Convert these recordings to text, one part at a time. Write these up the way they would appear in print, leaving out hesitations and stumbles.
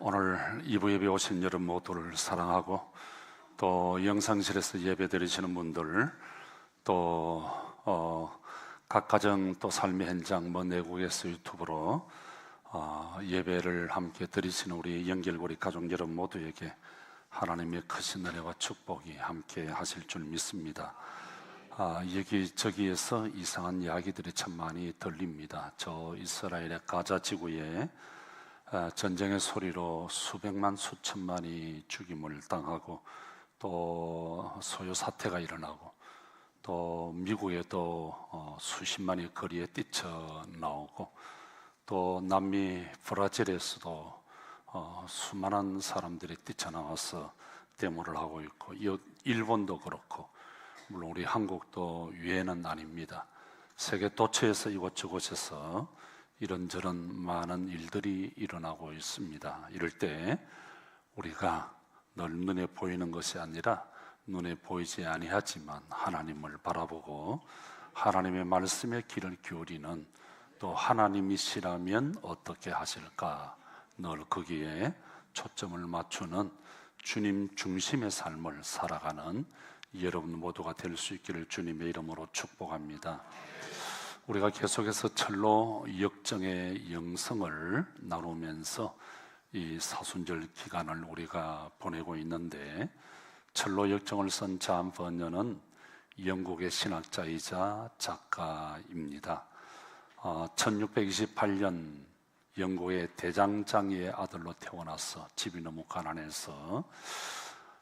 오늘 이부 예배 오신 여러분 모두를 사랑하고 또 영상실에서 예배 드리시는 분들 또 각 가정 또 삶의 현장 내국에서 유튜브로 예배를 함께 드리시는 우리 연결고리 가족 여러분 모두에게 하나님의 크신 은혜와 축복이 함께 하실 줄 믿습니다. 여기저기에서 이상한 이야기들이 참 많이 들립니다. 저 이스라엘의 가자 지구에 전쟁의 소리로 수백만 수천만이 죽임을 당하고 또 소요 사태가 일어나고 또 미국에도 수십만이 거리에 뛰쳐나오고 또 남미 브라질에서도 수많은 사람들이 뛰쳐나와서 데모를 하고 있고 일본도 그렇고 물론 우리 한국도 유해는 아닙니다. 세계 도처에서 이곳저곳에서 이런저런 많은 일들이 일어나고 있습니다. 이럴 때 우리가 늘 눈에 보이는 것이 아니라 눈에 보이지 아니하지만 하나님을 바라보고 하나님의 말씀에 귀를 기울이는 또 하나님이시라면 어떻게 하실까 늘 거기에 초점을 맞추는 주님 중심의 삶을 살아가는 여러분 모두가 될 수 있기를 주님의 이름으로 축복합니다. 우리가 계속해서 철로 역정의 영성을 나누면서 이 사순절 기간을 우리가 보내고 있는데 철로 역정을 쓴 잠 번연은 영국의 신학자이자 작가입니다. 1628년 영국의 대장장이의 아들로 태어나서 집이 너무 가난해서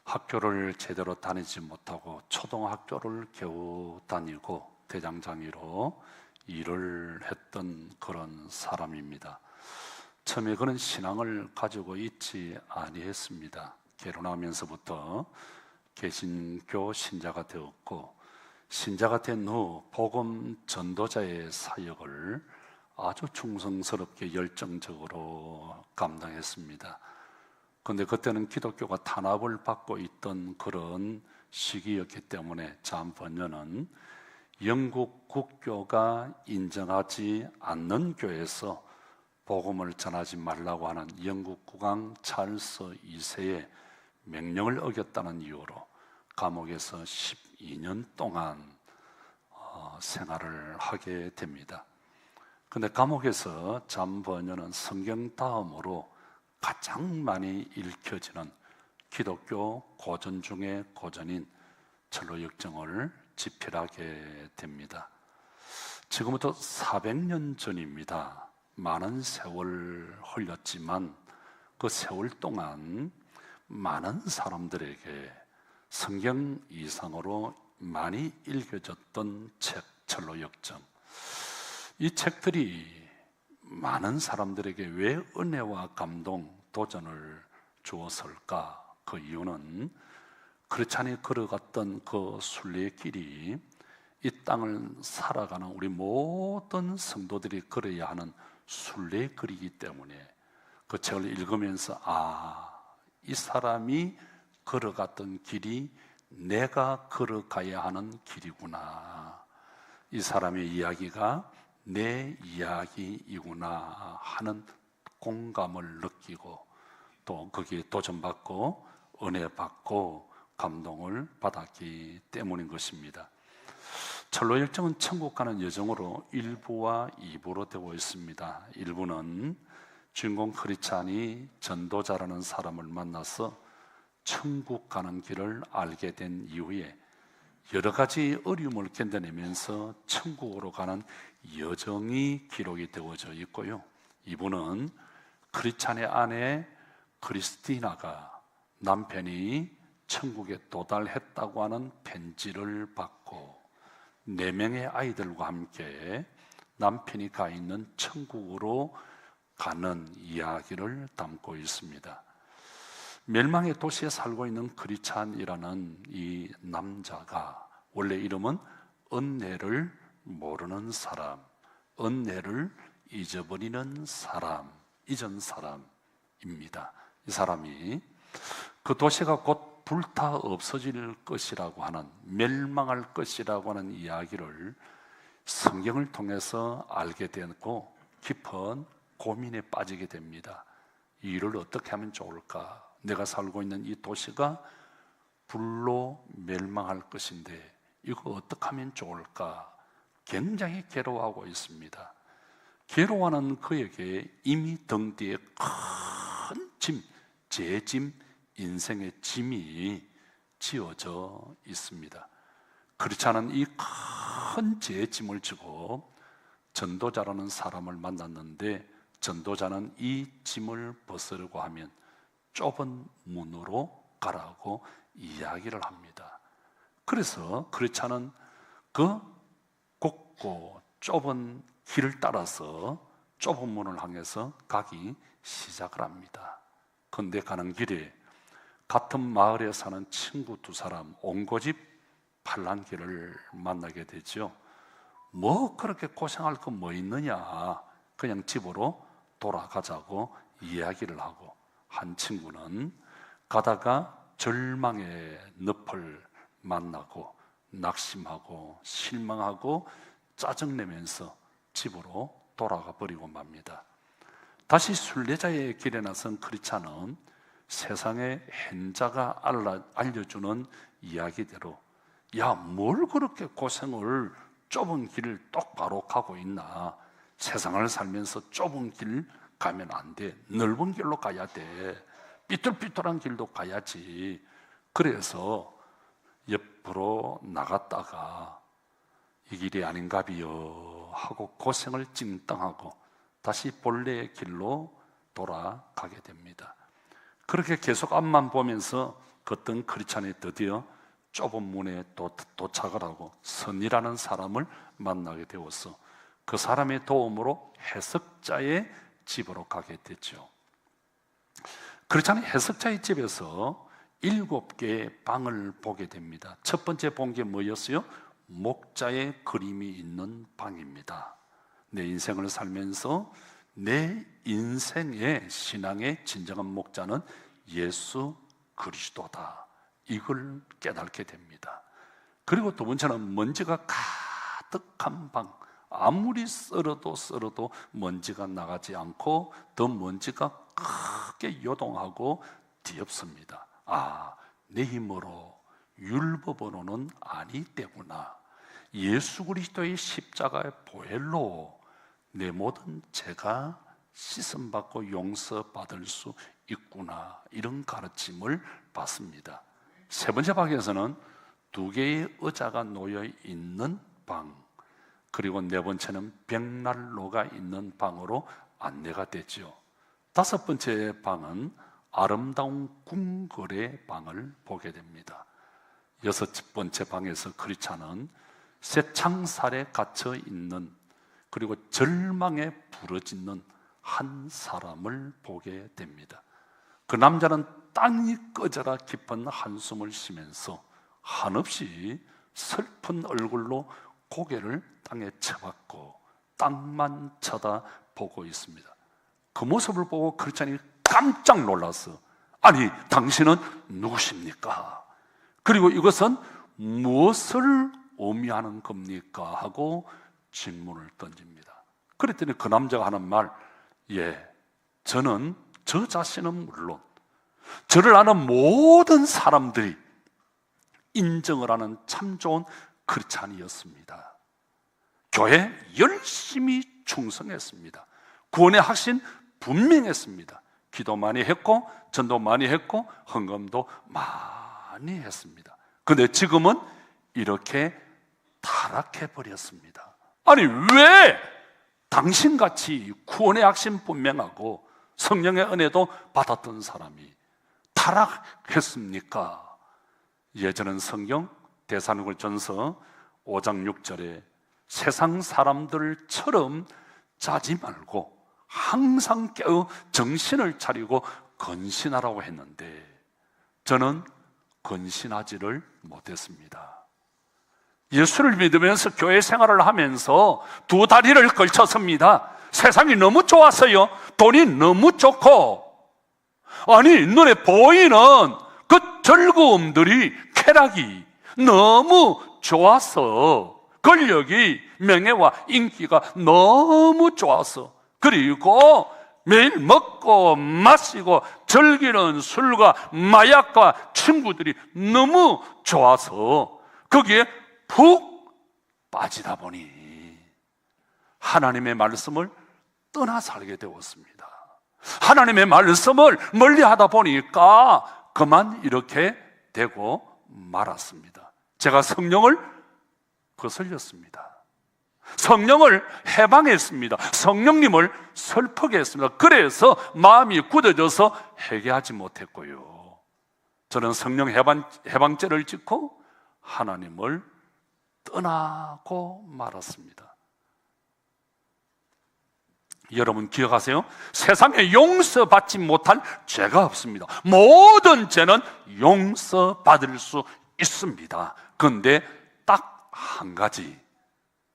학교를 제대로 다니지 못하고 초등학교를 겨우 다니고 대장장이로 일을 했던 그런 사람입니다. 처음에 그는 신앙을 가지고 있지 아니했습니다. 결혼하면서부터 개신교 신자가 되었고 신자가 된 후 복음 전도자의 사역을 아주 충성스럽게 열정적으로 감당했습니다. 그런데 그때는 기독교가 탄압을 받고 있던 그런 시기였기 때문에 잠 번연은 영국 국교가 인정하지 않는 교회에서 복음을 전하지 말라고 하는 영국 국왕 찰스 2세의 명령을 어겼다는 이유로 감옥에서 12년 동안 생활을 하게 됩니다. 그런데 감옥에서 잠 번연은 성경 다음으로 가장 많이 읽혀지는 기독교 고전 중의 고전인 철로 역정을 집필하게 됩니다. 지금부터 400년 전입니다. 많은 세월 흘렸지만 그 세월 동안 많은 사람들에게 성경 이상으로 많이 읽혀졌던 책 철로 역정. 이 책들이 많은 사람들에게 왜 은혜와 감동, 도전을 주었을까? 그 이유는 크리스찬이 걸어갔던 그 순례의 길이 이 땅을 살아가는 우리 모든 성도들이 걸어야 하는 순례의 길이기 때문에 그 책을 읽으면서 이 사람이 걸어갔던 길이 내가 걸어가야 하는 길이구나, 이 사람의 이야기가 내 이야기이구나 하는 공감을 느끼고 또 거기에 도전받고 은혜받고 감동을 받았기 때문인 것입니다. 철로 역정은 천국 가는 여정으로 1부와 2부로 되어 있습니다. 1부는 주인공 크리스찬이 전도자라는 사람을 만나서 천국 가는 길을 알게 된 이후에 여러 가지 어려움을 견뎌내면서 천국으로 가는 여정이 기록이 되어져 있고요. 2부는 크리스찬의 아내 크리스티나가 남편이 천국에 도달했다고 하는 편지를 받고 4명의 아이들과 함께 남편이 가 있는 천국으로 가는 이야기를 담고 있습니다. 멸망의 도시에 살고 있는 크리스찬이라는 이 남자가 원래 이름은 은혜를 모르는 사람, 은혜를 잊어버리는 사람, 잊은 사람입니다. 이 사람이 그 도시가 곧 불타 없어질 것이라고 하는, 멸망할 것이라고 하는 이야기를 성경을 통해서 알게 되고 깊은 고민에 빠지게 됩니다. 이 일을 어떻게 하면 좋을까? 내가 살고 있는 이 도시가 불로 멸망할 것인데 이거 어떻게 하면 좋을까? 굉장히 괴로워하고 있습니다. 괴로워하는 그에게 이미 등 뒤에 큰 짐, 제 짐, 인생의 짐이 지어져 있습니다. 그렇지 않은 이 큰 제 짐을 지고 전도자라는 사람을 만났는데, 전도자는 이 짐을 벗으려고 하면 좁은 문으로 가라고 이야기를 합니다. 그래서 그렇지 않은 그 좁고 좁은 길을 따라서 좁은 문을 향해서 가기 시작을 합니다. 그런데 가는 길에 같은 마을에 사는 친구 두 사람, 옹고집 팔랑귀를 만나게 되죠. 뭐 그렇게 고생할 거 뭐 있느냐, 그냥 집으로 돌아가자고 이야기를 하고, 한 친구는 가다가 절망의 늪을 만나고 낙심하고 실망하고 짜증내면서 집으로 돌아가 버리고 맙니다. 다시 순례자의 길에 나선 크리스찬은 세상의 hen자가 알려주는 이야기대로, 야, 뭘 그렇게 고생을 좁은 길을 똑바로 가고 있나? 세상을 살면서 좁은 길 가면 안 돼. 넓은 길로 가야 돼. 삐뚤삐뚤한 길도 가야지. 그래서 옆으로 나갔다가 이 길이 아닌가비요 하고 고생을 찡땅하고 다시 본래의 길로 돌아가게 됩니다. 그렇게 계속 앞만 보면서 걷던 크리스찬이 드디어 좁은 문에 도착을 하고 선이라는 사람을 만나게 되어서 그 사람의 도움으로 해석자의 집으로 가게 됐죠. 크리스찬이 해석자의 집에서 7개의 방을 보게 됩니다. 첫 번째 본 게 뭐였어요? 목자의 그림이 있는 방입니다. 내 인생을 살면서 내 인생의 신앙의 진정한 목자는 예수 그리스도다, 이걸 깨닫게 됩니다. 그리고 두 번째는 먼지가 가득한 방, 아무리 썰어도 먼지가 나가지 않고 더 먼지가 크게 요동하고 뒤엎습니다. 아, 내 힘으로 율법으로는 아니되구나. 예수 그리스도의 십자가의 보혈로 내 모든 죄가 씻음받고 용서받을 수 있구나, 이런 가르침을 받습니다. 세 번째 방에서는 2개의 의자가 놓여 있는 방, 그리고 네 번째는 벽난로가 있는 방으로 안내가 되죠. 5번째 방은 아름다운 궁궐의 방을 보게 됩니다. 6번째 방에서 크리스찬은 쇠창살에 갇혀 있는, 그리고 절망에 부러지는 한 사람을 보게 됩니다. 그 남자는 땅이 꺼져라 깊은 한숨을 쉬면서 한없이 슬픈 얼굴로 고개를 땅에 쳐박고 땅만 쳐다보고 있습니다. 그 모습을 보고 크리스찬이 깜짝 놀랐어. 아니, 당신은 누구십니까? 그리고 이것은 무엇을 의미하는 겁니까? 하고 질문을 던집니다. 그랬더니 그 남자가 하는 말, 저는 저 자신은 물론 저를 아는 모든 사람들이 인정을 하는 참 좋은 크리스찬이었습니다. 교회 열심히 충성했습니다. 구원의 확신 분명했습니다. 기도 많이 했고 전도 많이 했고 헌금도 많이 했습니다. 그런데 지금은 이렇게 타락해버렸습니다. 아니, 왜 당신같이 구원의 확신 분명하고 성령의 은혜도 받았던 사람이 타락했습니까? 예전은 성경 데살로니가전서 5장 6절에 세상 사람들처럼 자지 말고 항상 깨어 정신을 차리고 건신하라고 했는데, 저는 건신하지를 못했습니다. 예수를 믿으면서 교회 생활을 하면서 2 다리를 걸쳤습니다. 세상이 너무 좋았어요. 돈이 너무 좋고, 아니, 눈에 보이는 그 즐거움들이, 쾌락이 너무 좋아서, 권력이, 명예와 인기가 너무 좋아서, 그리고 매일 먹고 마시고 즐기는 술과 마약과 친구들이 너무 좋아서 거기에 푹 빠지다 보니 하나님의 말씀을 떠나 살게 되었습니다. 하나님의 말씀을 멀리 하다 보니까 그만 이렇게 되고 말았습니다. 제가 성령을 거슬렸습니다. 성령을 해방했습니다. 성령님을 슬프게 했습니다. 그래서 마음이 굳어져서 회개하지 못했고요. 저는 성령 해방죄를 짓고 하나님을 떠나고 말았습니다. 여러분 기억하세요? 세상에 용서받지 못할 죄가 없습니다. 모든 죄는 용서받을 수 있습니다. 그런데 딱 한 가지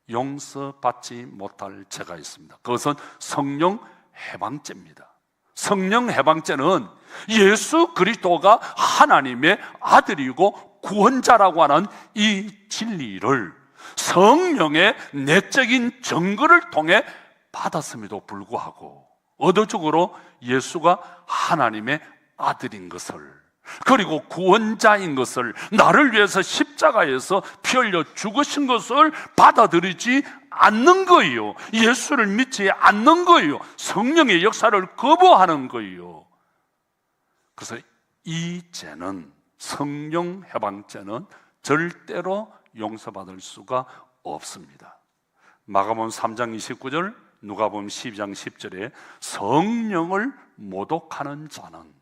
용서받지 못할 죄가 있습니다. 그것은 성령 해방죄입니다. 성령 해방죄는 예수 그리스도가 하나님의 아들이고 구원자라고 하는 이 진리를 성령의 내적인 증거를 통해 받았음에도 불구하고 의도적으로 예수가 하나님의 아들인 것을, 그리고 구원자인 것을, 나를 위해서 십자가에서 피 흘려 죽으신 것을 받아들이지 않는 거예요. 예수를 믿지 않는 거예요. 성령의 역사를 거부하는 거예요. 그래서 이 죄는, 성령 해방죄는 절대로 용서받을 수가 없습니다. 마가복음 3장 29절, 누가복음 12장 10절에 성령을 모독하는 자는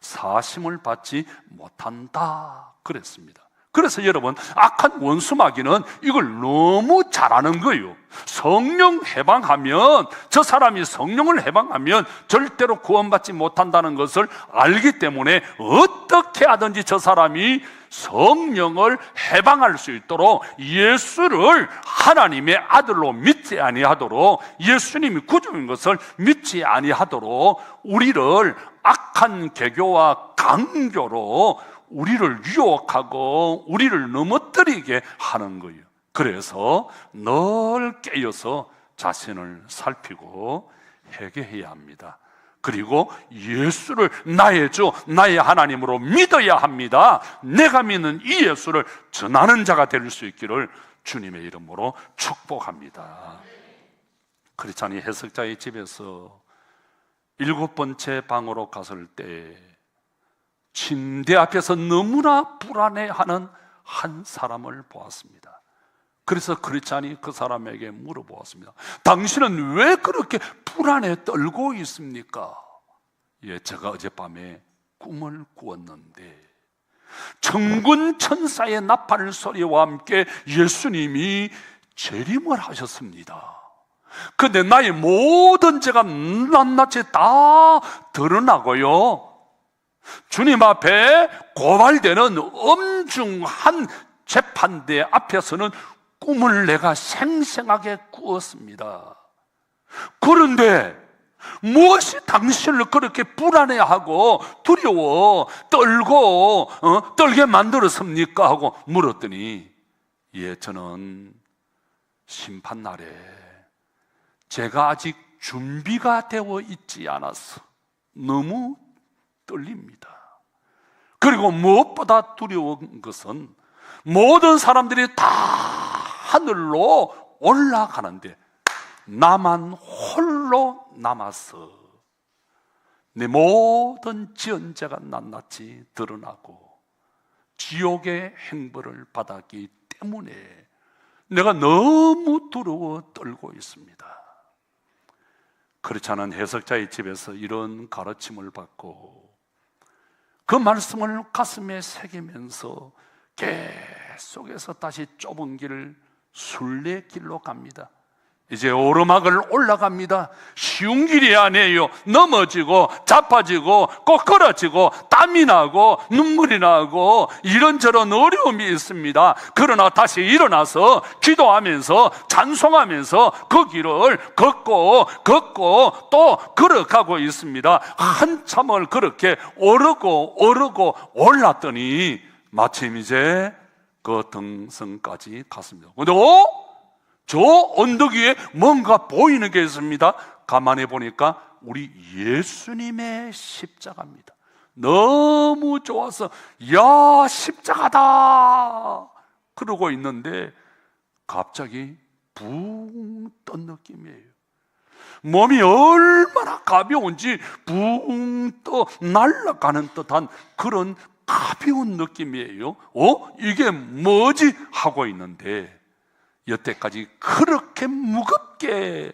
사심을 받지 못한다 그랬습니다. 그래서 여러분, 악한 원수 마귀는 이걸 너무 잘하는 거예요. 성령 해방하면, 저 사람이 성령을 해방하면 절대로 구원받지 못한다는 것을 알기 때문에 어떻게 하든지 저 사람이 성령을 해방할 수 있도록 예수를 하나님의 아들로 믿지 아니하도록, 예수님이 구주인 것을 믿지 아니하도록 우리를 악한 개교와 강교로 우리를 유혹하고 우리를 넘어뜨리게 하는 거예요. 그래서 늘 깨어서 자신을 살피고 회개해야 합니다. 그리고 예수를 나의 주, 나의 하나님으로 믿어야 합니다. 내가 믿는 이 예수를 전하는 자가 될 수 있기를 주님의 이름으로 축복합니다. 크리스찬이 해석자의 집에서 7번째 방으로 갔을 때 침대 앞에서 너무나 불안해하는 한 사람을 보았습니다. 그래서 크리스찬이 그 사람에게 물어보았습니다. 당신은 왜 그렇게 불안해 떨고 있습니까? 예, 제가 어젯밤에 꿈을 꾸었는데 천군 천사의 나팔 소리와 함께 예수님이 재림을 하셨습니다. 근데 나의 모든 죄가 낱낱이 다 드러나고요, 주님 앞에 고발되는 엄중한 재판대 앞에서는 꿈을 내가 생생하게 꾸었습니다. 그런데 무엇이 당신을 그렇게 불안해하고 두려워 떨고 떨게 만들었습니까? 하고 물었더니, 예, 저는 심판날에 제가 아직 준비가 되어 있지 않아서 너무 떨립니다. 그리고 무엇보다 두려운 것은 모든 사람들이 다 하늘로 올라가는데 나만 홀로 남아서 내 모든 지은 죄가 낱낱이 드러나고 지옥의 행벌을 받았기 때문에 내가 너무 두려워 떨고 있습니다. 그렇지 않은 해석자의 집에서 이런 가르침을 받고 그 말씀을 가슴에 새기면서 계속해서 다시 좁은 길을 순례길로 갑니다. 이제 오르막을 올라갑니다. 쉬운 길이 아니에요. 넘어지고 자빠지고 꼬꾸라지고 땀이 나고 눈물이 나고 이런저런 어려움이 있습니다. 그러나 다시 일어나서 기도하면서 찬송하면서 그 길을 걷고 또 걸어가고 있습니다. 한참을 그렇게 오르고 올랐더니 마침 이제 그 등성까지 갔습니다. 근데 저 언덕 위에 뭔가 보이는 게 있습니다. 가만히 보니까 우리 예수님의 십자가입니다. 너무 좋아서 야, 십자가다 그러고 있는데 갑자기 붕 뜬 느낌이에요. 몸이 얼마나 가벼운지 붕 떠 날아가는 듯한 그런 가벼운 느낌이에요. 이게 뭐지? 하고 있는데 여태까지 그렇게 무겁게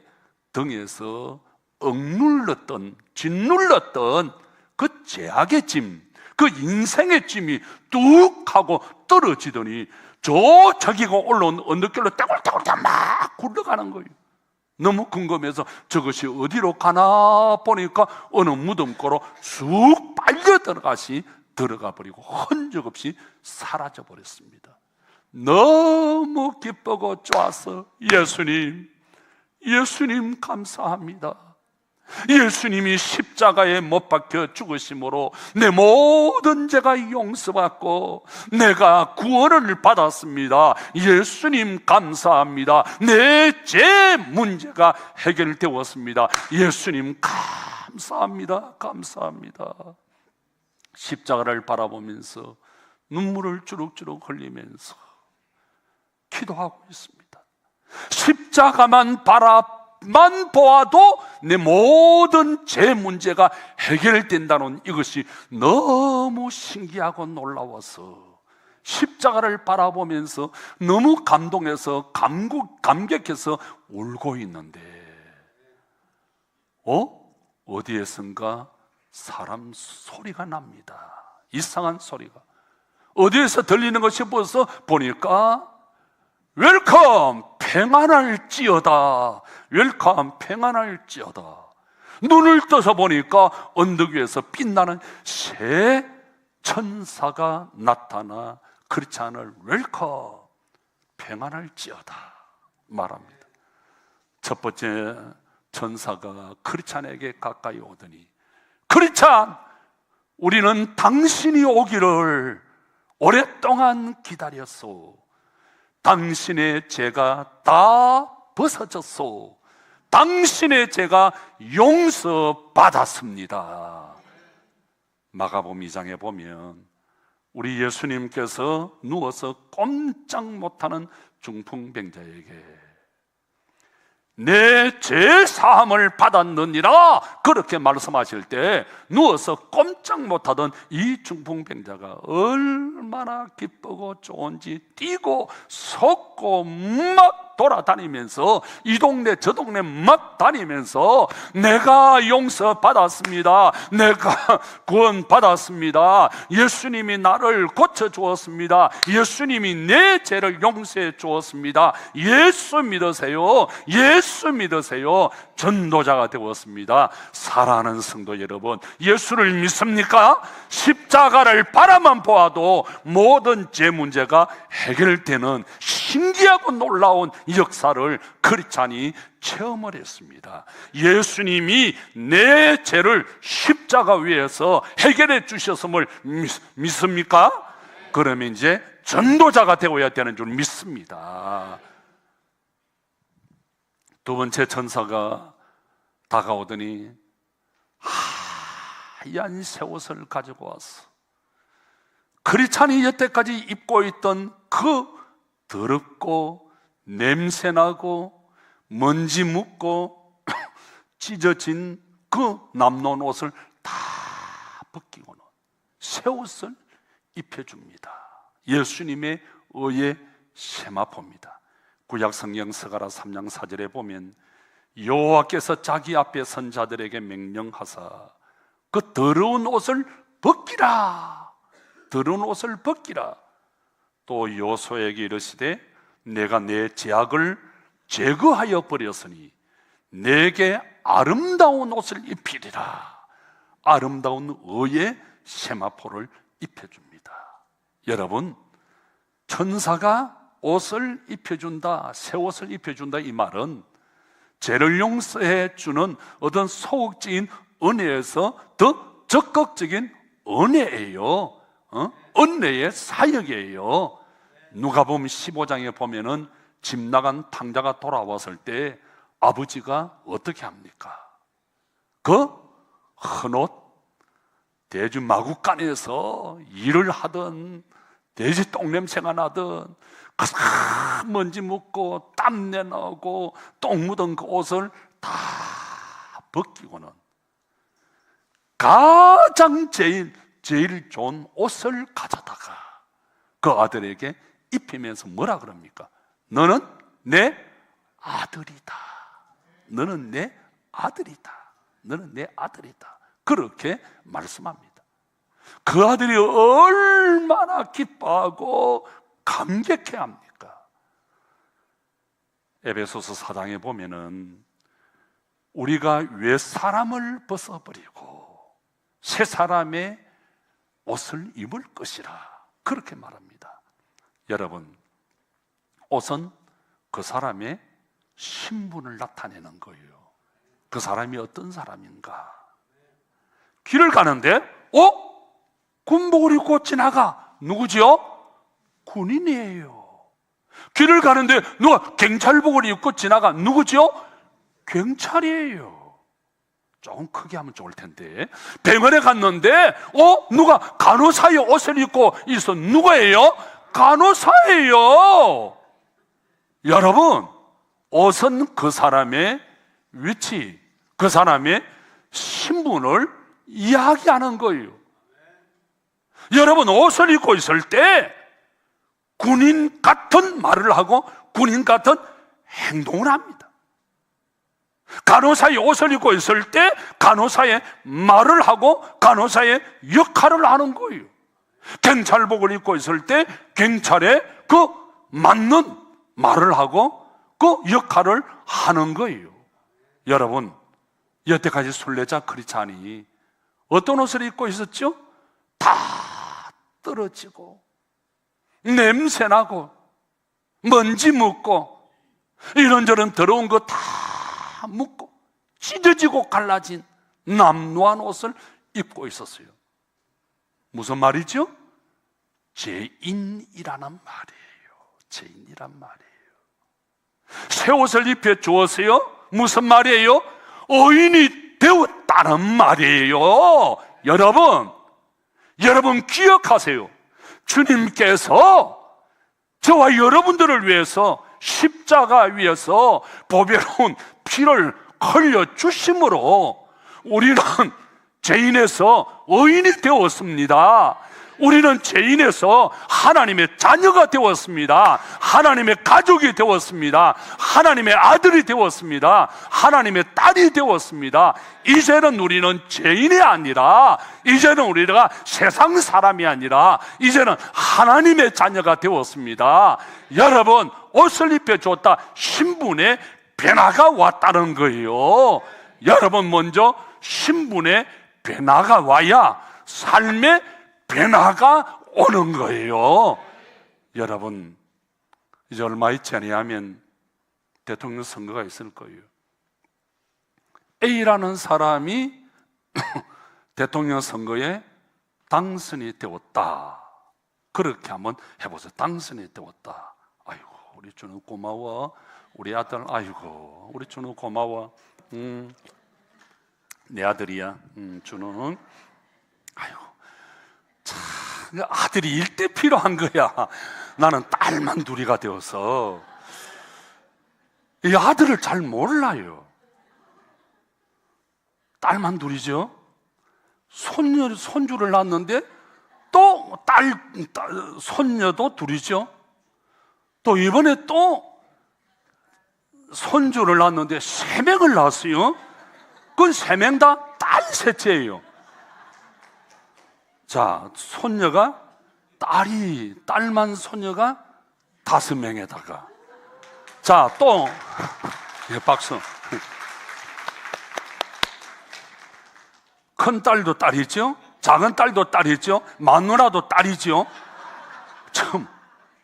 등에서 억눌렀던, 짓눌렀던 그 죄악의 짐, 그 인생의 짐이 뚝 하고 떨어지더니 자기가 올라온 언덕길로 떼굴떼굴 막 굴러가는 거예요. 너무 궁금해서 저것이 어디로 가나 보니까 어느 무덤가로 쑥 빨려 들어가 버리고 흔적 없이 사라져 버렸습니다. 너무 기쁘고 좋아서 예수님 감사합니다. 예수님이 십자가에 못 박혀 죽으심으로 내 모든 죄가 용서받고 내가 구원을 받았습니다. 예수님 감사합니다. 내 죄 문제가 해결되었습니다. 예수님 감사합니다. 감사합니다. 십자가를 바라보면서 눈물을 주룩주룩 흘리면서 기도하고 있습니다. 십자가만 보아도 내 모든 죄 문제가 해결된다는 이것이 너무 신기하고 놀라워서 십자가를 바라보면서 너무 감동해서 감격해서 울고 있는데 어디에선가 사람 소리가 납니다. 이상한 소리가 어디에서 들리는 것 싶어서 보니까 웰컴 평안할지어다, 웰컴 평안할지어다. 눈을 떠서 보니까 언덕 위에서 빛나는 새 천사가 나타나 크리스찬을 웰컴 평안할지어다 말합니다. 첫 번째 천사가 크리스찬에게 가까이 오더니, 크리스찬, 우리는 당신이 오기를 오랫동안 기다렸소. 당신의 죄가 다 벗어졌소. 당신의 죄가 용서받았습니다. 마가복음 2장에 보면 우리 예수님께서 누워서 꼼짝 못하는 중풍병자에게 내 죄 사함을 받았느니라 그렇게 말씀하실 때 누워서 꼼짝 못하던 이 중풍병자가 얼마나 기쁘고 좋은지 뛰고 섰고 막 돌아다니면서 이 동네 저 동네 막 다니면서 내가 용서받았습니다. 내가 구원받았습니다. 예수님이 나를 고쳐주었습니다. 예수님이 내 죄를 용서해 주었습니다. 예수 믿으세요. 예수 믿으세요. 전도자가 되었습니다. 사랑하는 성도 여러분, 예수를 믿습니까? 십자가를 바라만 보아도 모든 죄 문제가 해결되는 신기하고 놀라운 역사를 크리스찬이 체험을 했습니다. 예수님이 내 죄를 십자가 위에서 해결해 주셨음을 믿습니까? 그러면 이제 전도자가 되어야 되는 줄 믿습니다. 두 번째 천사가 다가오더니 하얀 새 옷을 가지고 왔어. 크리스찬이 여태까지 입고 있던 그 더럽고 냄새나고 먼지 묻고 찢어진 그 남는 옷을 다 벗기고는 새 옷을 입혀줍니다. 예수님의 의의 세마포입니다. 구약 성경 스가랴 3장 4절에 보면 여호와께서 자기 앞에 선 자들에게 명령하사 그 더러운 옷을 벗기라, 더러운 옷을 벗기라. 또 요소에게 이르시되 내가 내 죄악을 제거하여 버렸으니 내게 아름다운 옷을 입히리라. 아름다운 의의 세마포를 입혀줍니다. 여러분, 천사가 옷을 입혀준다, 새 옷을 입혀준다, 이 말은 죄를 용서해 주는 어떤 소극적인 은혜에서 더 적극적인 은혜예요. 은혜의 사역이에요. 누가복음 15장에 보면은 집 나간 탕자가 돌아왔을 때 아버지가 어떻게 합니까? 그 헌옷, 돼지 마구간에서 일을 하든 돼지 똥냄새가 나든 그 먼지 묻고 땀내 나고 똥 묻은 그 옷을 다 벗기고는 가장 제일 좋은 옷을 가져다가 그 아들에게 입히면서 뭐라 그럽니까? 너는 내 아들이다. 너는 내 아들이다. 너는 내 아들이다. 그렇게 말씀합니다. 그 아들이 얼마나 기뻐하고 감격해 합니까? 에베소서 4장에 보면은 우리가 왜 사람을 벗어버리고 새 사람의 옷을 입을 것이라 그렇게 말합니다. 여러분, 옷은 그 사람의 신분을 나타내는 거예요. 그 사람이 어떤 사람인가? 길을 가는데 군복을 입고 지나가. 누구지요? 군인이에요. 길을 가는데 누가 경찰복을 입고 지나가. 누구지요? 경찰이에요. 조금 크게 하면 좋을 텐데. 병원에 갔는데 누가 간호사의 옷을 입고 있어. 누구예요? 간호사예요. 여러분, 옷은 그 사람의 위치, 그 사람의 신분을 이야기하는 거예요. 여러분, 옷을 입고 있을 때 군인 같은 말을 하고 군인 같은 행동을 합니다. 간호사의 옷을 입고 있을 때 간호사의 말을 하고 간호사의 역할을 하는 거예요. 경찰복을 입고 있을 때 경찰의 그 맞는 말을 하고 그 역할을 하는 거예요. 여러분, 여태까지 순례자 크리스찬이 어떤 옷을 입고 있었죠? 다 떨어지고 냄새나고 먼지 묻고 이런저런 더러운 거 다 묻고 찢어지고 갈라진 남루한 옷을 입고 있었어요. 무슨 말이죠? 죄인이라는 말이에요. 죄인이란 말이에요. 새 옷을 입혀 주었어요. 무슨 말이에요? 의인이 되었다는 말이에요. 여러분 기억하세요. 주님께서 저와 여러분들을 위해서 십자가 위에서 보배로운 피를 흘려 주심으로 우리는 죄인에서 의인이 되었습니다. 우리는 죄인에서 하나님의 자녀가 되었습니다. 하나님의 가족이 되었습니다. 하나님의 아들이 되었습니다. 하나님의 딸이 되었습니다. 이제는 우리는 죄인이 아니라, 이제는 우리가 세상 사람이 아니라 이제는 하나님의 자녀가 되었습니다. 여러분, 옷을 입혀줬다. 신분의 변화가 왔다는 거예요. 여러분, 먼저 신분의 변화가 와야 삶의 변화가 오는 거예요. 여러분, 이제 얼마 있지 않으면 대통령 선거가 있을 거예요. A라는 사람이 대통령 선거에 당선이 되었다. 그렇게 한번 해보세요. 당선이 되었다. 아이고, 우리 준우 고마워. 우리 아들, 아이고, 우리 준우 고마워. 내 아들이야. 준우는, 아이고, 참, 아들이 일대 필요한 거야. 나는 딸만 둘이가 되어서 이 아들을 잘 몰라요. 딸만 둘이죠. 손주를 낳았는데 또 손녀도 둘이죠. 또 이번에 또 손주를 낳았는데 3명을 낳았어요. 그건 3명 다 딸 셋째예요. 자, 손녀가 딸만 손녀가 5명에다가, 자, 또 박수. 큰 딸도 딸이죠. 작은 딸도 딸이죠. 마누라도 딸이죠. 참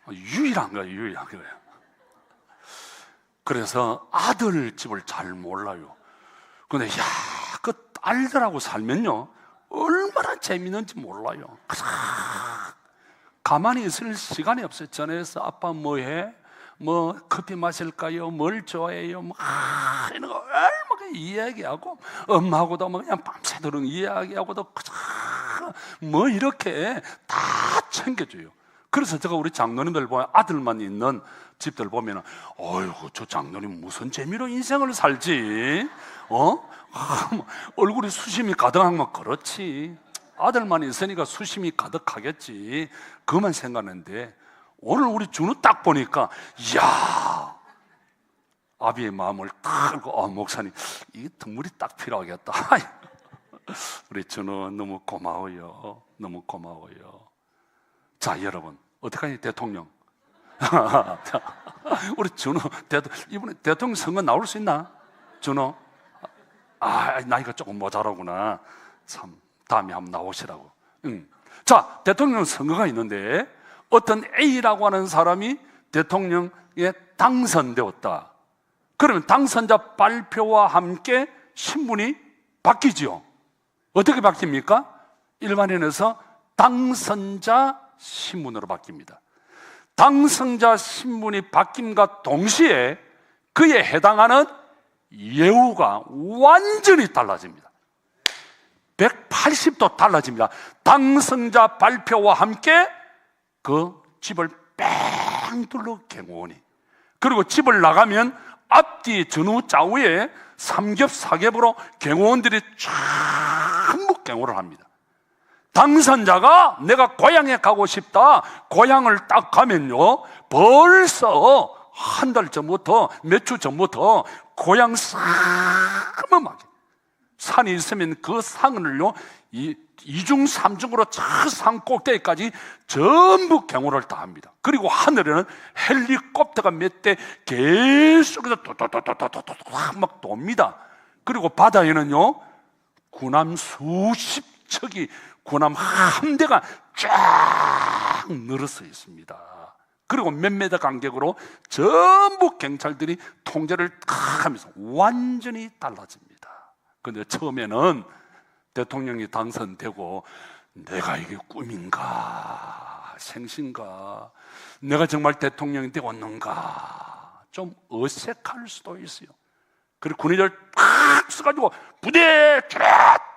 유일한 거예요. 그래서 아들 집을 잘 몰라요. 근데 그 딸들하고 살면요 얼마나 재밌는지 몰라요. 가만히 있을 시간이 없어요. 전화해서 아빠 뭐해? 뭐 커피 마실까요? 뭘 좋아해요? 이런 거 얼마나 이야기하고, 엄마하고도 뭐 그냥 밤새도록 이야기하고도 뭐 이렇게 다 챙겨줘요. 그래서 제가 우리 장로님들 보면 아들만 있는 집들 보면, 어이구, 저 장로님 무슨 재미로 인생을 살지? 얼굴이 수심이 가득하면 그렇지. 아들만 있으니까 수심이 가득하겠지. 그만 생각하는데, 오늘 우리 준우 딱 보니까, 이야, 아비의 마음을 딱 알고, 목사님, 이 등물이 딱 필요하겠다. 우리 준우 너무 고마워요. 너무 고마워요. 자, 여러분, 어떡하니, 대통령? 우리 준우, 이번에 대통령 선거 나올 수 있나? 준우? 나이가 조금 모자라구나. 참, 다음에 한번 나오시라고. 자, 대통령 선거가 있는데, 어떤 A라고 하는 사람이 대통령에 당선되었다. 그러면 당선자 발표와 함께 신분이 바뀌지요. 어떻게 바뀝니까? 일반인에서 당선자 신분으로 바뀝니다. 당선자 신분이 바뀜과 동시에 그에 해당하는 예우가 완전히 달라집니다. 180도 달라집니다. 당선자 발표와 함께 그 집을 뺑 둘러 경호원이, 그리고 집을 나가면 앞뒤 전후 좌우에 삼겹사겹으로 경호원들이 전부 경호를 합니다. 당선자가 내가 고향에 가고 싶다, 고향을 딱 가면요, 벌써 한 달 전부터, 몇 주 전부터 고향 싸움하게, 산이 있으면 그 산을요, 이중 삼중으로 저 산 꼭대기까지 전부 경호를 다 합니다. 그리고 하늘에는 헬리콥터가 몇 대 계속해서 도도도도도도도 막 돕니다. 그리고 바다에는요, 군함 수십 척이, 군함 함대가 쫙 늘어서 있습니다. 그리고 몇 메터 간격으로 전부 경찰들이 통제를 탁 하면서 완전히 달라집니다. 근데 처음에는 대통령이 당선되고, 내가 이게 꿈인가 생신가, 내가 정말 대통령이 되었는가, 좀 어색할 수도 있어요. 그리고 군인들 팍 써가지고 부대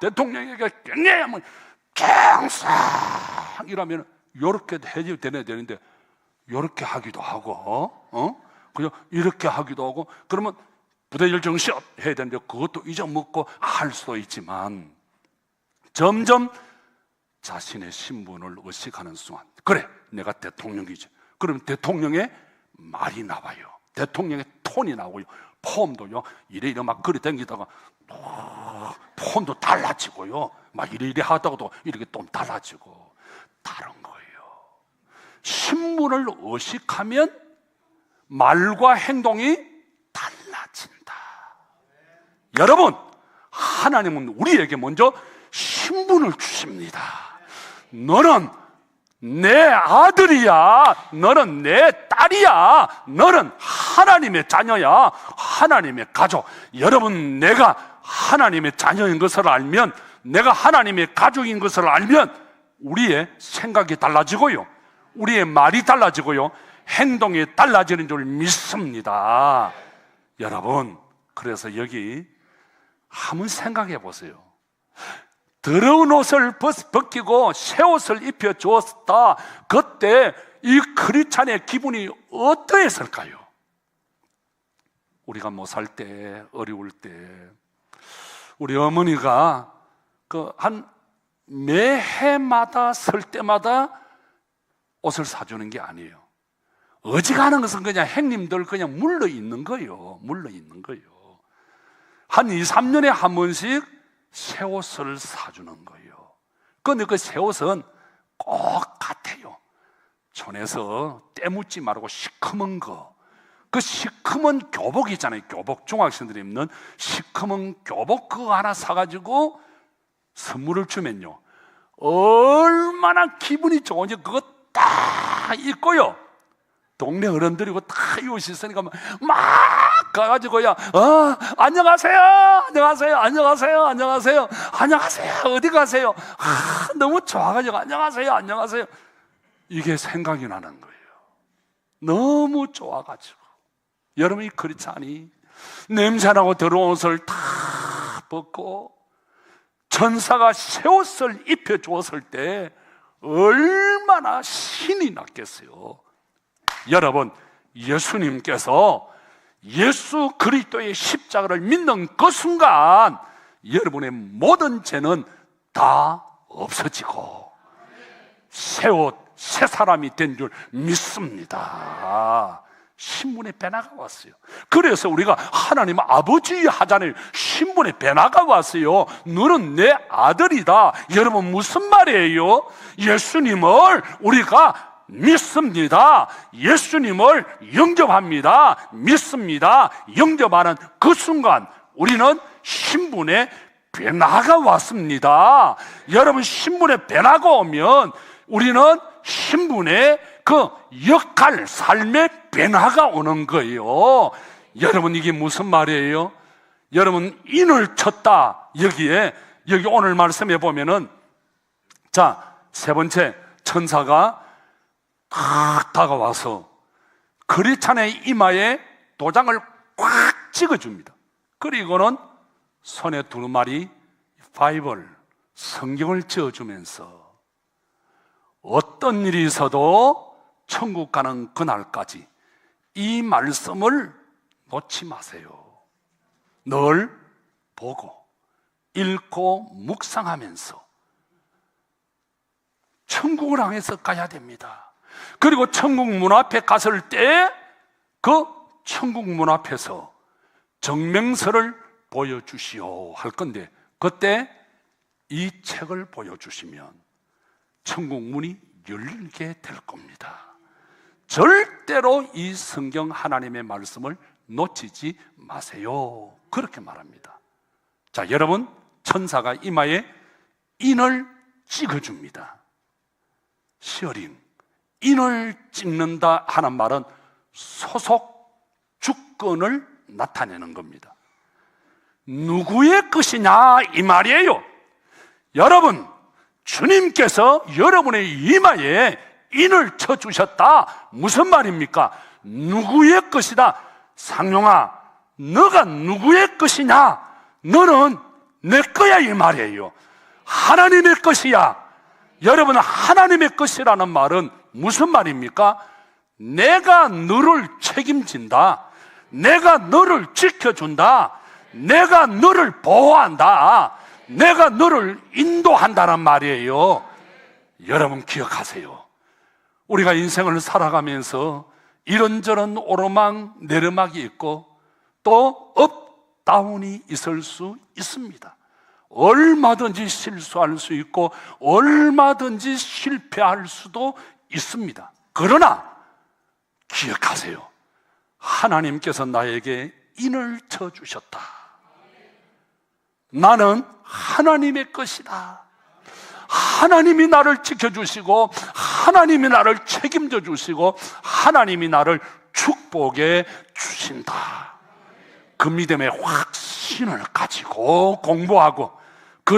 대통령에게 경례하면 경상 이러면 요렇게 해야 되는데, 요렇게 하기도 하고, 그냥 이렇게 하기도 하고, 그러면 부대 열정시업 해야 되는데 그것도 잊어먹고 할 수도 있지만, 점점 자신의 신분을 의식하는 순간, 그래, 내가 대통령이지. 그럼 대통령의 말이 나와요. 대통령의 톤이 나오고요. 폼도요, 이래 막 그리 댕기다가 폼도 달라지고요, 막 이래 하다가도 이렇게 좀 달라지고, 다른 거예요. 신분을 의식하면 말과 행동이 달라진다. 여러분, 하나님은 우리에게 먼저 신분을 주십니다. 너는 내 아들이야, 너는 내 딸이야, 너는 하나님의 자녀야, 하나님의 가족. 여러분, 내가 하나님의 자녀인 것을 알면, 내가 하나님의 가족인 것을 알면 우리의 생각이 달라지고요, 우리의 말이 달라지고요, 행동이 달라지는 줄 믿습니다. 여러분, 그래서 여기 한번 생각해 보세요. 더러운 옷을 벗기고 새 옷을 입혀 주었다. 그때 이 크리스찬의 기분이 어떠했을까요? 우리가 못 살 때, 어려울 때, 우리 어머니가 한 매해마다 설 때마다 옷을 사주는 게 아니에요. 어지간한 것은 그냥 형님들 그냥 물러 있는 거예요. 물러 있는 거예요. 한 2, 3년에 한 번씩 새 옷을 사주는 거예요. 그런데 그 새 옷은 꼭 같아요. 촌에서 때 묻지 말고 시커먼 거, 그 시커먼 교복 있잖아요. 교복, 중학생들이 입는 시커먼 교복 그거 하나 사가지고 선물을 주면요, 얼마나 기분이 좋은지 그거 딱 입고요, 동네 어른들이고 다 이웃이 있으니까 막 가가지고요, 안녕하세요, 안녕하세요, 안녕하세요, 안녕하세요, 안녕하세요, 어디 가세요? 너무 좋아가지고 안녕하세요, 안녕하세요. 이게 생각이 나는 거예요. 너무 좋아가지고. 여러분이 그렇지 않니? 냄새나고 더러운 옷을 다 벗고 천사가 새 옷을 입혀주었을 때 얼마나 신이 났겠어요. 여러분, 예수님께서 예수 그리스도의 십자가를 믿는 그 순간 여러분의 모든 죄는 다 없어지고 새 옷, 새 사람이 된 줄 믿습니다. 신분의 변화가 왔어요. 그래서 우리가 하나님 아버지 하잖아요. 신분의 변화가 왔어요. 너는 내 아들이다. 여러분, 무슨 말이에요? 예수님을 우리가 믿습니다. 예수님을 영접합니다. 믿습니다. 영접하는 그 순간 우리는 신분의 변화가 왔습니다. 여러분, 신분의 변화가 오면 우리는 신분의 그 역할, 삶의 변화가 오는 거예요. 여러분, 이게 무슨 말이에요? 여러분, 인을 쳤다. 여기 오늘 말씀해 보면은, 자, 세 번째, 천사가 탁 다가와서 그리스도의 이마에 도장을 꽉 찍어줍니다. 그리고는 손에 두루마리 바이블, 성경을 지어주면서 어떤 일이 있어도 천국 가는 그날까지 이 말씀을 놓지 마세요. 늘 보고 읽고 묵상하면서 천국을 향해서 가야 됩니다. 그리고 천국 문 앞에 갔을 때 그 천국 문 앞에서 정명서를 보여주시오 할 건데, 그때 이 책을 보여주시면 천국 문이 열리게 될 겁니다. 절대로 이 성경 하나님의 말씀을 놓치지 마세요. 그렇게 말합니다. 자, 여러분, 천사가 이마에 인을 찍어줍니다. 시어링, 인을 찍는다 하는 말은 소속 주권을 나타내는 겁니다. 누구의 것이냐 이 말이에요. 여러분, 주님께서 여러분의 이마에 인을 쳐주셨다. 무슨 말입니까? 누구의 것이다. 상용아, 너가 누구의 것이냐? 너는 내 거야 이 말이에요. 하나님의 것이야. 여러분, 하나님의 것이라는 말은 무슨 말입니까? 내가 너를 책임진다. 내가 너를 지켜준다. 내가 너를 보호한다. 내가 너를 인도한다는 말이에요. 여러분, 기억하세요. 우리가 인생을 살아가면서 이런저런 오르막 내리막이 있고 또 업, 다운이 있을 수 있습니다. 얼마든지 실수할 수 있고 얼마든지 실패할 수도 있습니다. 그러나 기억하세요. 하나님께서 나에게 인을 쳐주셨다. 나는 하나님의 것이다. 하나님이 나를 지켜주시고 하나님이 나를 책임져 주시고 하나님이 나를 축복해 주신다. 그 믿음의 확신을 가지고 공부하고 그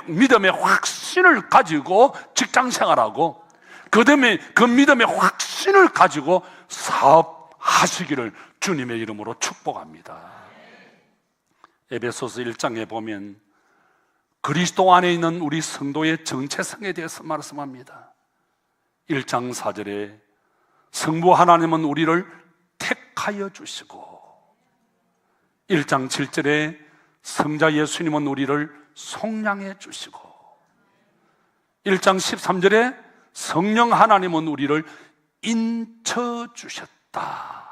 믿음의 확신을 가지고 직장생활하고 그 믿음의 확신을 가지고 사업하시기를 주님의 이름으로 축복합니다. 에베소서 1장에 보면 그리스도 안에 있는 우리 성도의 정체성에 대해서 말씀합니다. 1장 4절에 성부 하나님은 우리를 택하여 주시고 1장 7절에 성자 예수님은 우리를 속량해 주시고 1장 13절에 성령 하나님은 우리를 인쳐 주셨다.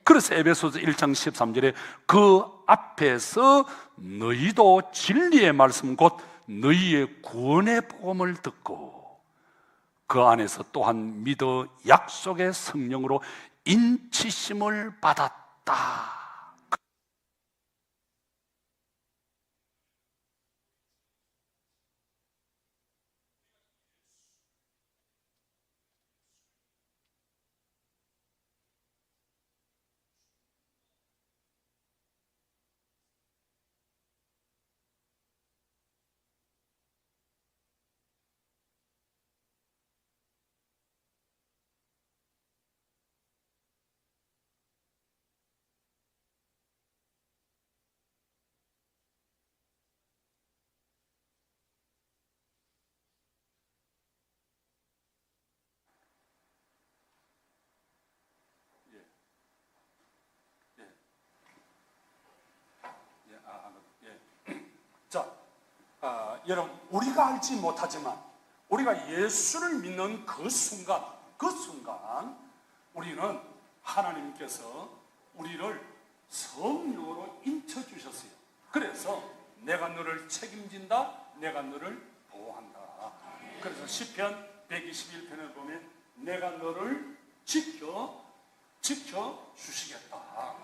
그래서 에베소서 1장 13절에 그 앞에서 너희도 진리의 말씀 곧 너희의 구원의 복음을 듣고 그 안에서 또한 믿어 약속의 성령으로 인치심을 받았다. 여러분, 우리가 알지 못하지만 우리가 예수를 믿는 그 순간 우리는 하나님께서 우리를 성령으로 인쳐주셨어요. 그래서 내가 너를 책임진다, 내가 너를 보호한다. 그래서 시편 121편에 보면 내가 너를 지켜 주시겠다.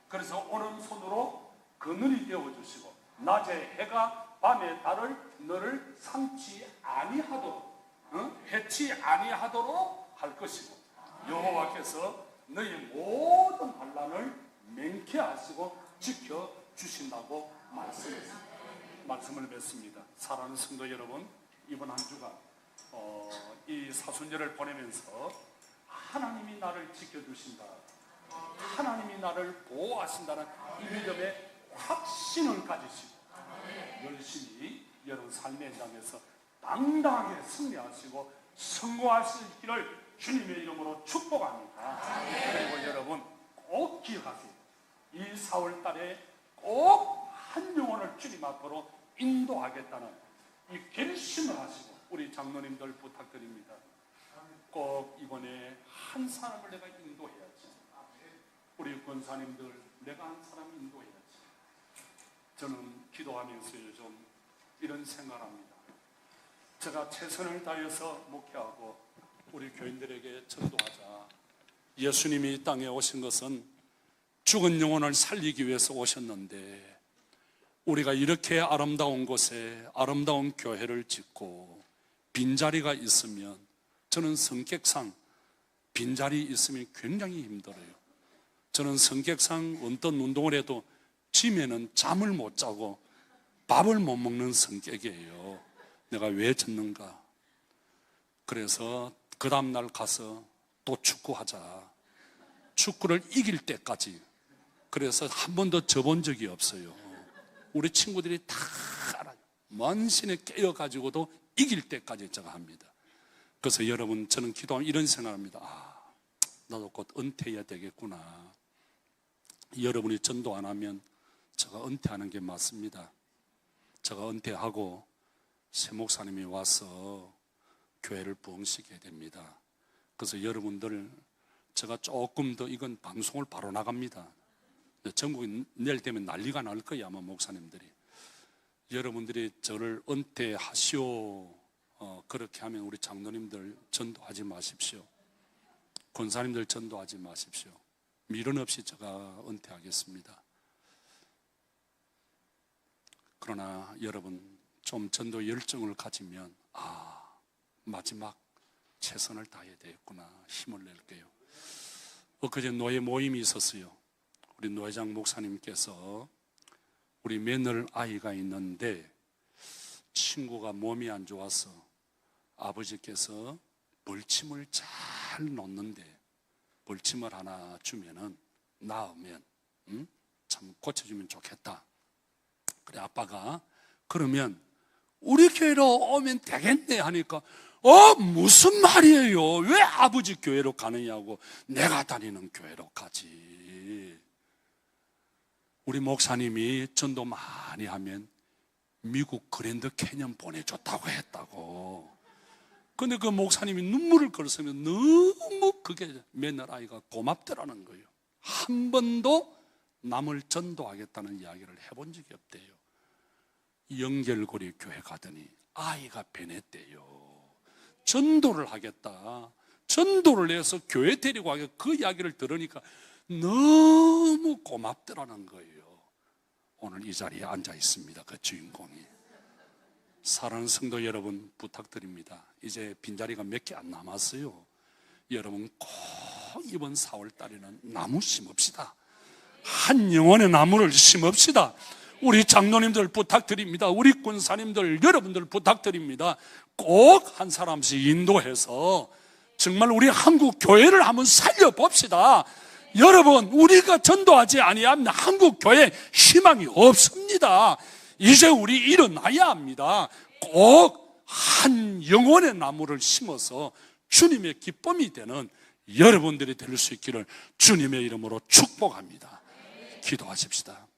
그래서 오른손으로 그늘이 되어주시고 낮에 해가 밤에 달을 너를 상치 아니하도록 해치 아니하도록 할 것이고 여호와께서 너희 모든 환난을 맹쾌하시고 지켜주신다고 말씀을 맺습니다. 사랑하는 성도 여러분, 이번 한 주간 이 사순절을 보내면서 하나님이 나를 지켜주신다, 하나님이 나를 보호하신다는 이 믿음의 확신을 가지시고 열심히 여러분 삶의 현장에서 당당하게 승리하시고 성공하실 길을 주님의 이름으로 축복합니다. 그리고 여러분 꼭 기억하세요. 이 4월 달에 꼭 한 영혼을 주님 앞으로 인도하겠다는 이 결심을 하시고 우리 장로님들 부탁드립니다. 꼭 이번에 한 사람을 내가 인도해야지. 우리 권사님들 내가 한 사람 인도해야지. 저는 기도하면서 요즘 이런 생각합니다. 제가 최선을 다해서 목회하고 우리 교인들에게 전도하자. 예수님이 이 땅에 오신 것은 죽은 영혼을 살리기 위해서 오셨는데 우리가 이렇게 아름다운 곳에 아름다운 교회를 짓고 빈자리가 있으면 저는 성격상 빈자리 있으면 굉장히 힘들어요. 저는 성격상 어떤 운동을 해도 짐에는 잠을 못 자고 밥을 못 먹는 성격이에요. 내가 왜 졌는가? 그래서 그 다음날 가서 또 축구하자. 축구를 이길 때까지. 그래서 한 번도 져본 적이 없어요. 우리 친구들이 다 알아요. 만신에 깨어가지고도 이길 때까지 제가 합니다. 그래서 여러분, 저는 기도하면 이런 생각합니다. 나도 곧 은퇴해야 되겠구나. 여러분이 전도 안 하면 제가 은퇴하는 게 맞습니다. 제가 은퇴하고 새 목사님이 와서 교회를 부흥시켜야 됩니다. 그래서 여러분들, 제가 조금 더, 이건 방송을 바로 나갑니다. 전국에 내일 되면 난리가 날 거예요, 아마 목사님들이. 여러분들이 저를 은퇴하시오 그렇게 하면 우리 장로님들 전도하지 마십시오. 권사님들 전도하지 마십시오. 미련 없이 제가 은퇴하겠습니다. 그러나 여러분, 좀 전도 열정을 가지면 마지막 최선을 다해야 되겠구나, 힘을 낼게요. 엊그제 노예 모임이 있었어요. 우리 노회장 목사님께서 우리 며느리 아이가 있는데 친구가 몸이 안 좋아서 아버지께서 벌침을 잘 놓는데 벌침을 하나 주면은 나으면 참 고쳐주면 좋겠다. 그래 아빠가 그러면 우리 교회로 오면 되겠네 하니까 무슨 말이에요? 왜 아버지 교회로 가느냐고. 내가 다니는 교회로 가지. 우리 목사님이 전도 많이 하면 미국 그랜드 캐년 보내줬다고 했다고. 근데 그 목사님이 눈물을 걸었으며 너무 그게 맨날 아이가 고맙더라는 거예요. 한 번도 남을 전도하겠다는 이야기를 해본 적이 없대요. 연결고리 교회 가더니 아이가 변했대요. 전도를 하겠다, 전도를 해서 교회 데리고 가겠다, 그 이야기를 들으니까 너무 고맙더라는 거예요. 오늘 이 자리에 앉아 있습니다, 그 주인공이. 사랑하는 성도 여러분, 부탁드립니다. 이제 빈자리가 몇 개 안 남았어요. 여러분 꼭 이번 4월 달에는 나무 심읍시다. 한 영혼의 나무를 심읍시다. 우리 장로님들 부탁드립니다. 우리 군사님들, 여러분들 부탁드립니다. 꼭 한 사람씩 인도해서 정말 우리 한국 교회를 한번 살려봅시다. 여러분, 우리가 전도하지 아니하면 한국 교회에 희망이 없습니다. 이제 우리 일어나야 합니다. 꼭 한 영혼의 나무를 심어서 주님의 기쁨이 되는 여러분들이 될 수 있기를 주님의 이름으로 축복합니다. 기도하십시다.